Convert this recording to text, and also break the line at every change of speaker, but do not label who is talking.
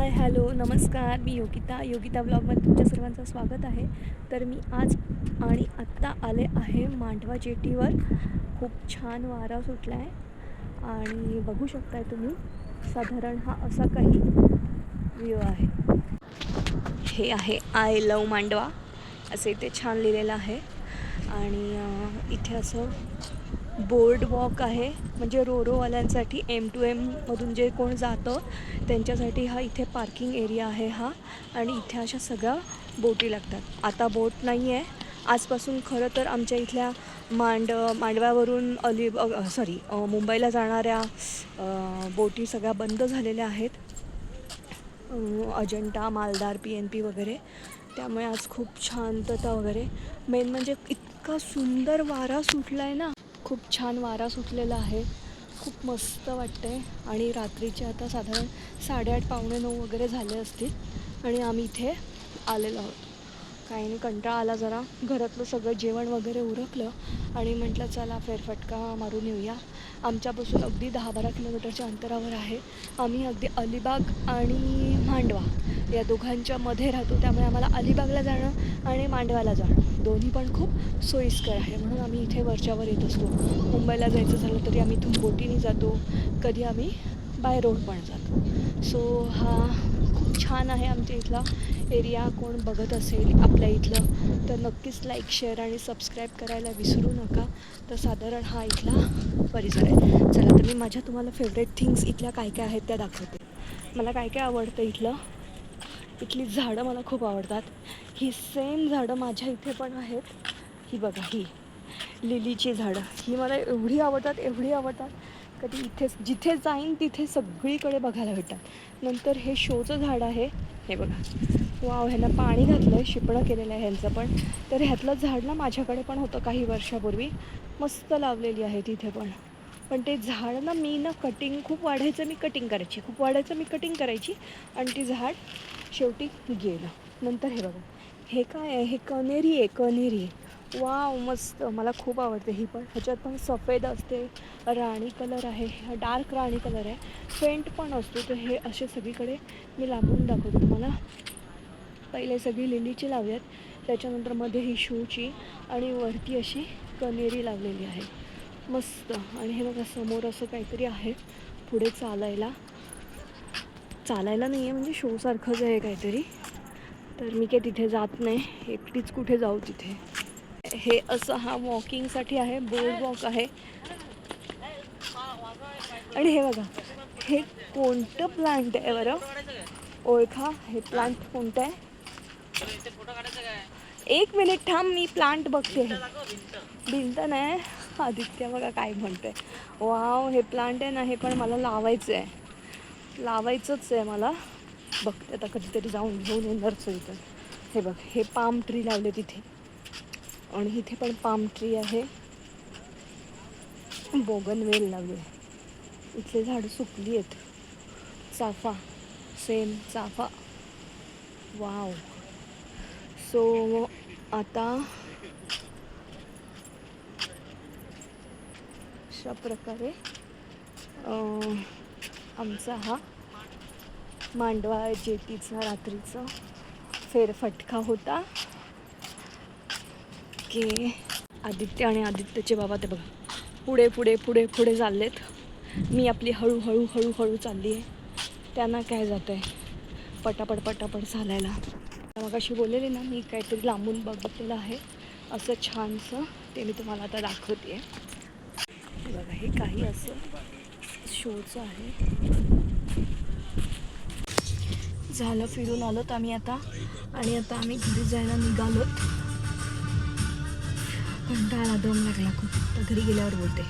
Hi hello नमस्कार, मी योगिता ब्लॉगमध्ये तुमच्या सर्वांचं स्वागत आहे. तर मी आज आणि आत्ता आले आहे मांडवा जेटीवर. खूप छान वारा सुटला आहे आणि बघू शकताय तुम्ही, साधारण हा असा काही व्ह्यू आहे. हे आहे आय लव मांडवा असे इथे छान लिहिलेलं आहे. आणि इथे असं बोर्ड वॉक आहे, म्हणजे रोरोवाल्यांसाठी M2M मधून जे कोण जातं त्यांच्यासाठी हा इथे पार्किंग एरिया आहे हा. आणि इथे अशा सगळ्या बोटी लागतात. आता बोट नाही आहे आजपासून. खरं तर आमच्या इथल्या मांडव्यावरून मुंबईला जाणाऱ्या बोटी सगळ्या बंद झालेल्या आहेत, अजंठा, मालदार, PNP वगैरे. त्यामुळे आज खूप शांतता वगैरे. मेन म्हणजे इतका सुंदर वारा सुटला आहे ना, खूप छान वारा सुटलेला आहे, खूप मस्त वाटतं आहे. आणि रात्रीचे आता साधारण 8:30 पावणे 9 वगैरे झाले असतील आणि आम्ही इथे आलेलो आहोत. काही नाही, कंटाळा आला जरा, घरातलं सगळं जेवण वगैरे उरकलं आणि म्हटलं चला फेरफटका मारून येऊया. आमच्यापासून अगदी 10-12 किलोमीटरच्या अंतरावर आहे. आम्ही अगदी अलिबाग आणि मांडवा या दोघांच्या मध्ये राहतो, त्यामुळे आम्हाला अलिबागला जाणं आणि मांडवाला जाणं दोन्ही पण खूप सोयीस्कर आहे. म्हणून आम्ही इथे वरच्यावर येत असतो. मुंबईला जायचं झालं तरी आम्ही इथून बोटीने जातो, कधी आम्ही बाय रोड पण जातो. सो हा खूप छान आहे आमच्या इथला एरिया. कोण बघत असेल आपल्या इथलं तर नक्कीच लाईक, शेअर आणि सबस्क्राईब करायला विसरू नका. तर साधारण हा इथला परिसर आहे. चला तर मी माझ्या तुम्हाला फेवरेट थिंग्स इथल्या काय काय आहेत त्या दाखवते. मला काय काय आवडतं इथली झाडं मला खूप आवडतात. ही सेम झाडं माझ्या इथे पण आहेत. ही बघा, ही लिलीची झाडं, ही मला एवढी आवडतात. कधी इथे जिथे जाईन तिथे सगळीकडे बघायला भेटतात. नंतर हे शोचं झाड आहे, हे बघा. वाव, ह्यांना पाणी घातलं आहे, शिपणं केलेलं आहे ह्यांचं पण. तर ह्यातलं झाड ना माझ्याकडे पण होतं काही वर्षापूर्वी, मस्त लावलेली आहे तिथे पण ते झाड ना मी कटिंग खूप वाढायचं, मी कटिंग करायची आणि ती झाड शेवटी गेलं. नंतर हे बघा, हे काय आहे, हे कनेरी आहे. वाव, मस्त, मला खूप आवडते ही पण. ह्याच्यात पण सफेद असते, राणी कलर आहे, डार्क राणी कलर आहे, फेंट पण असतो. तर हे असे सगळीकडे मी लांबून दाखवते तुम्हाला. पहिले सगळी लिलीची लावूयात, त्याच्यानंतर मध्ये ही शोची आणि वरती अशी कनेरी लावलेली आहे, मस्त. आणि हे बघा, समोर असं काहीतरी आहे पुढे चालायला नाही आहे, म्हणजे शोसारखंच आहे काहीतरी. तर मी काही तिथे जात नाही, एकटीच कुठे जाऊ तिथे. हे असं हा वॉकिंगसाठी आहे, बोर्ड वॉक आहे. आणि हे बघा, हे कोणतं प्लांट आहे बरं, ओळखा हे प्लांट कोणतं आहे? एक मिनिट थांब, मी प्लांट बघते. भिंत नाही, आदित्य बघा काय म्हणतोय. वाव, हे प्लांट आहे ना, हे पण मला लावायचंच आहे मला. बघते आता, कधीतरी जाऊन घेऊन येणारच इथं. हे बघ, हे पाम ट्री लावले तिथे, आणि इथे पण पाम ट्री आहे, बोगनवेल लावले. इथले झाडं सुकली आहेत, चाफा, सेम चाफा. वाव. सो आता अशा प्रकारे आमचा हा मांडवा जेटीचा रात्रीचा फेरफटका होता. की आदित्य आणि आदित्यचे बाबा ते बघा पुढे चाललेत. मी आपली हळू चालली आहे. त्यांना काय जातं आहे पटापट चालायला. मग अशी बोललेली ना, मी काहीतरी लांबून बघितलेलं आहे असं छानसं, ते मी तुम्हाला आता दाखवते आहे. बघा, हे काही असं शोचं आहे. झालं, फिरून आलोत आम्ही आता, आणि आता आम्ही घरी जायला निघालोत. कंटाळा, दम लागला खूप. तर घरी गेल्यावर बोलते.